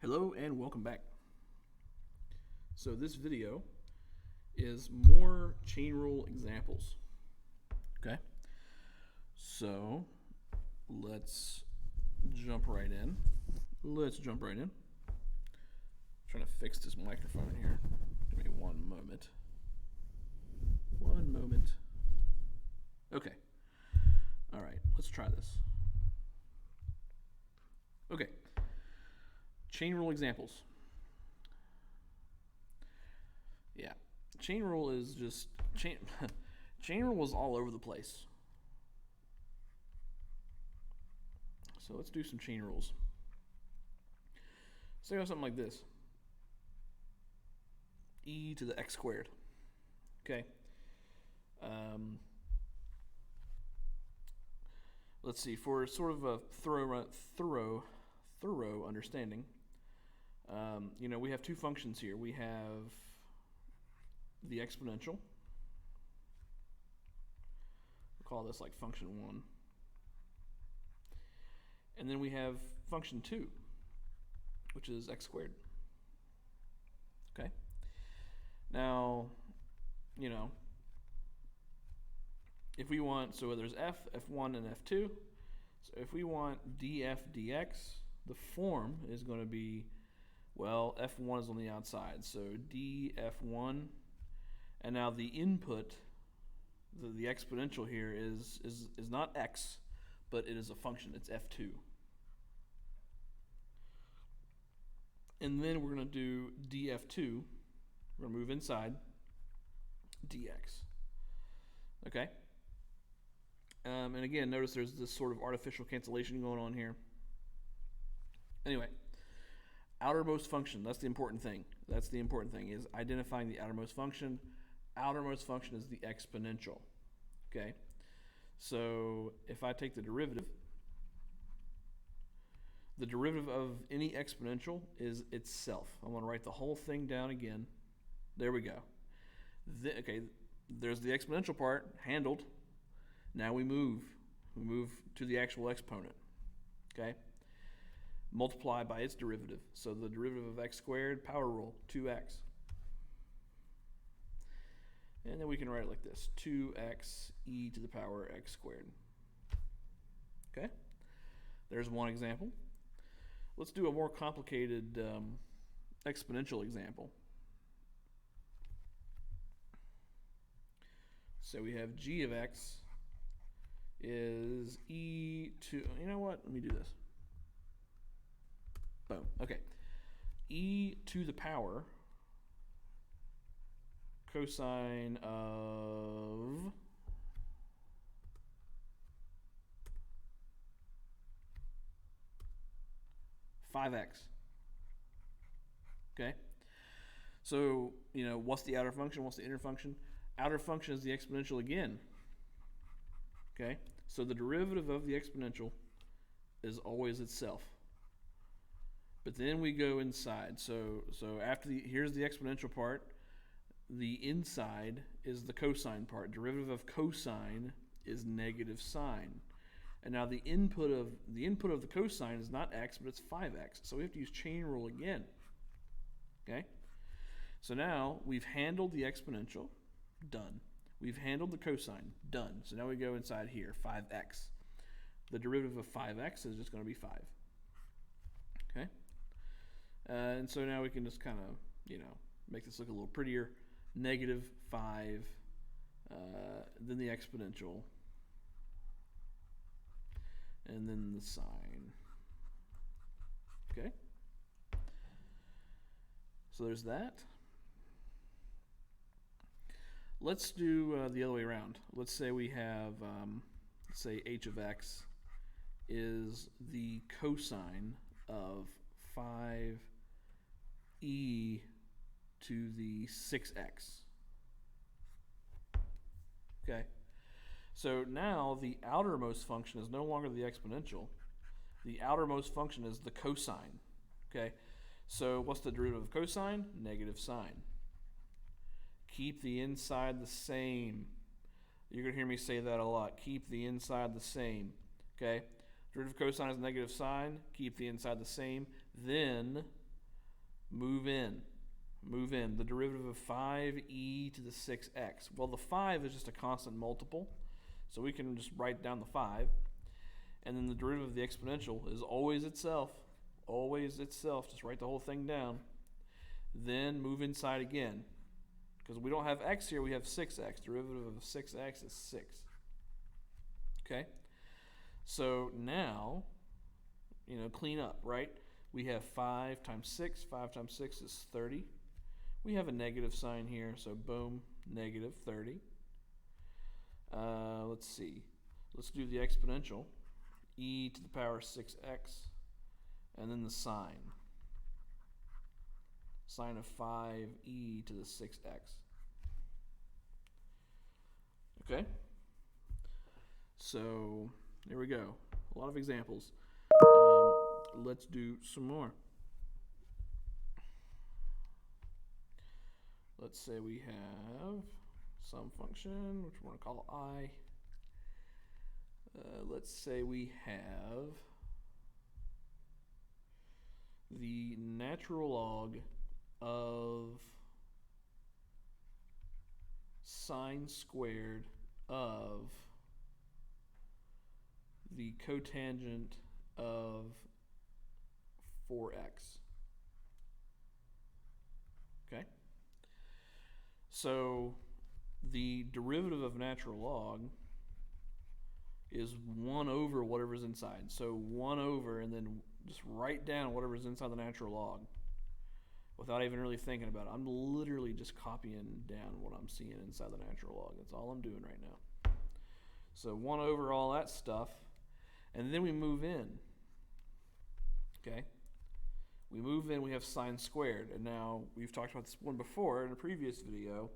Hello and welcome back. So this video is more chain rule examples. Okay, so let's jump right in. Trying to fix this microphone here. Give me one moment. Okay. All right, let's try this. Okay. Chain rule examples. Yeah. Chain rule is just chain rule is all over the place. So let's do some chain rules. Let's think of something like this. E to the x squared. Okay. Let's see, for sort of a thorough understanding, we have two functions here. We have the exponential. We'll call this like function 1. And then we have function 2, which is x squared. Okay? Now, if we want, so there's f1, and f2. So if we want df dx, the form is going to be, well, f1 is on the outside, so df1, and now the input, the exponential here is not x, but it is a function. It's f2. And then we're going to do df2. We're going to move inside dx. Okay? And again, notice there's this sort of artificial cancellation going on here. Anyway, outermost function, that's the important thing. Is identifying the outermost function. Outermost function is the exponential. Okay? So if I take the derivative of any exponential is itself. I'm going to write the whole thing down again. There we go. Okay, there's the exponential part, handled. Now we move to the actual exponent. Okay? Multiply by its derivative. So the derivative of x squared, power rule, 2x. And then we can write it like this, 2x e to the power x squared. Okay? There's one example. Let's do a more complicated exponential example. So we have g of x is e to, you know what? Let me do this. Boom. Okay. E to the power cosine of five x. Okay. So, what's the outer function? What's the inner function? Outer function is the exponential again. Okay, so the derivative of the exponential is always itself. But then we go inside. So after here's the exponential part. The inside is the cosine part. Derivative of cosine is negative sine. And now the input of the cosine is not x, but it's 5x. So we have to use chain rule again. Okay? So now we've handled the exponential, done. We've handled the cosine, done. So now we go inside here, 5x. The derivative of 5x is just going to be 5. Okay? And so now we can just kind of, make this look a little prettier. Negative 5, then the exponential, and then the sine. Okay? So there's that. Let's do the other way around. Let's say we have, say h of x is the cosine of 5e to the 6x. Okay? So now the outermost function is no longer the exponential. The outermost function is the cosine. Okay? So what's the derivative of cosine? Negative sine. Keep the inside the same. You're going to hear me say that a lot. Keep the inside the same. Okay? Derivative of cosine is negative sine. Keep the inside the same. Then Move in. Move in. The derivative of 5e to the 6x. Well, the 5 is just a constant multiple, so we can just write down the 5. And then the derivative of the exponential is always itself. Always itself. Just write the whole thing down. Then move inside again. Because we don't have x here, we have 6x. Derivative of 6x is 6. Okay? So now, clean up, right? We have 5 times 6. 5 times 6 is 30. We have a negative sign here, so boom, negative 30. Let's see. Let's do the exponential. E to the power 6x, and then the sign. Sine of 5e to the 6x. Okay? So, there we go. A lot of examples. Let's do some more. Let's say we have some function, which we're going to call I. Let's say we have the natural log of sine squared of the cotangent of 4x. Okay? So the derivative of natural log is 1 over whatever's inside. So 1 over, and then just write down whatever's inside the natural log without even really thinking about it. I'm literally just copying down what I'm seeing inside the natural log. That's all I'm doing right now. So 1 over all that stuff, and then we move in. Okay? We move in, we have sine squared, and now we've talked about this one before in a previous video.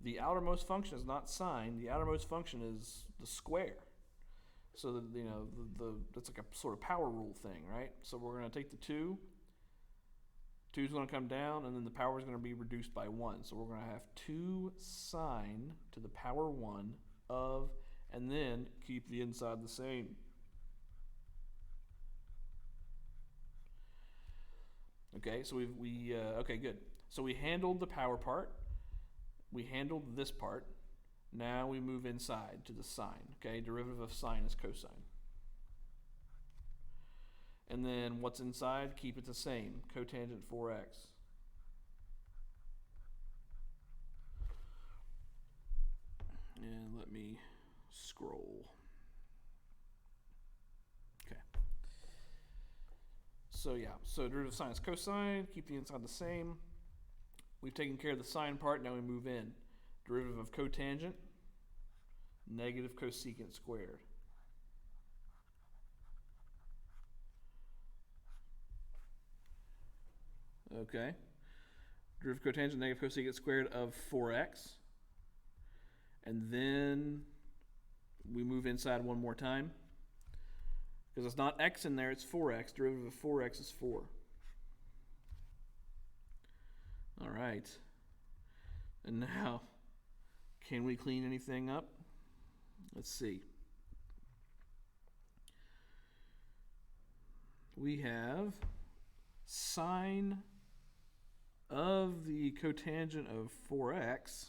The outermost function is not sine. The outermost function is the square. So that's like a sort of power rule thing, right? So we're going to take the 2. 2 is going to come down, and then the power is going to be reduced by 1. So we're going to have 2 sine to the power 1 of, and then keep the inside the same. Okay, so okay, good. So we handled the power part. We handled this part. Now we move inside to the sine. Okay, derivative of sine is cosine. And then what's inside? Keep it the same. Cotangent 4x. And let me scroll. Okay. So yeah, so derivative of sine is cosine. Keep the inside the same. We've taken care of the sine part, now we move in. Derivative of cotangent, negative cosecant squared. Okay. Derivative of cotangent, negative cosecant squared of 4x. And then we move inside one more time. Because it's not x in there, it's 4x. Derivative of 4x is 4. All right. And now, can we clean anything up? Let's see. We have sine of the cotangent of 4x.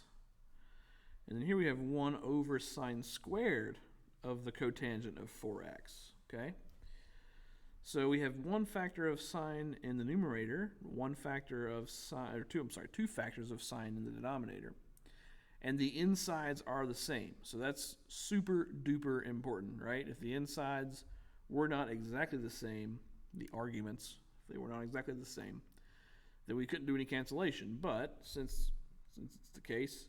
And then here we have 1 over sine squared of the cotangent of 4x. Okay? So we have 1 factor of sine in the numerator, 1 factor of sine, or 2 factors of sine in the denominator. And the insides are the same. So that's super duper important, right? If the insides were not exactly the same, the arguments, if they were not exactly the same, then we couldn't do any cancellation. But since it's the case,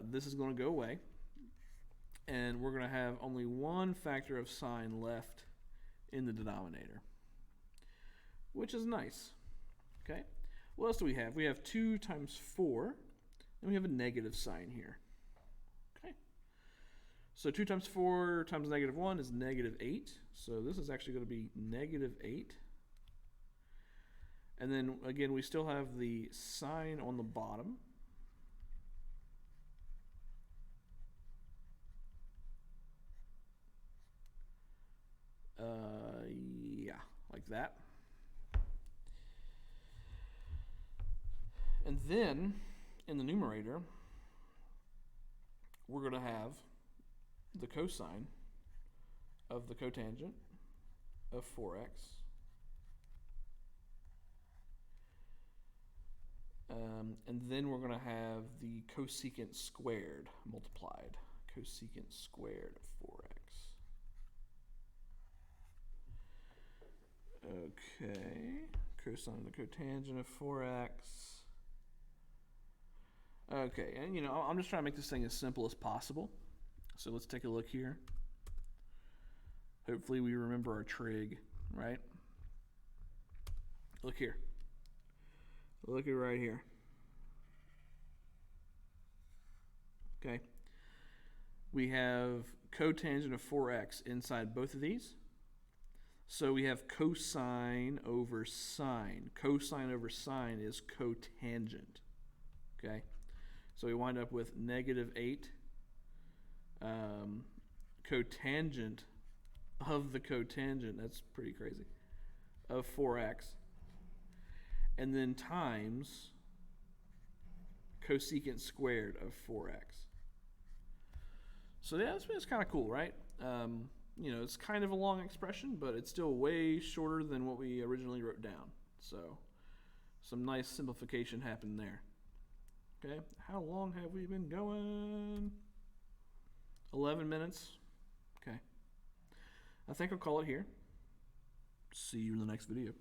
this is going to go away. And we're going to have only 1 factor of sine left in the denominator, which is nice. Okay, what else do we have? We have 2 times 4, and we have a negative sign here. Okay, so 2 times 4 times negative 1 is negative 8, so this is actually going to be negative 8. And then again, we still have the sign on the bottom. Yeah, like that. And then in the numerator, we're going to have the cosine of the cotangent of 4x and then we're going to have the cosecant squared multiplied. Cosecant squared of 4x. Okay, cosine of the cotangent of 4x. Okay, and I'm just trying to make this thing as simple as possible. So let's take a look here. Hopefully we remember our trig, right? Look here. Look at right here. Okay. We have cotangent of 4x inside both of these. So we have cosine over sine. Cosine over sine is cotangent. Okay. So we wind up with -8 cotangent of the cotangent, that's pretty crazy, of 4x, and then times cosecant squared of 4x. So yeah, that's kind of cool, right? It's kind of a long expression, but it's still way shorter than what we originally wrote down. So some nice simplification happened there. Okay, how long have we been going? 11 minutes. Okay. I think I'll call it here. See you in the next video.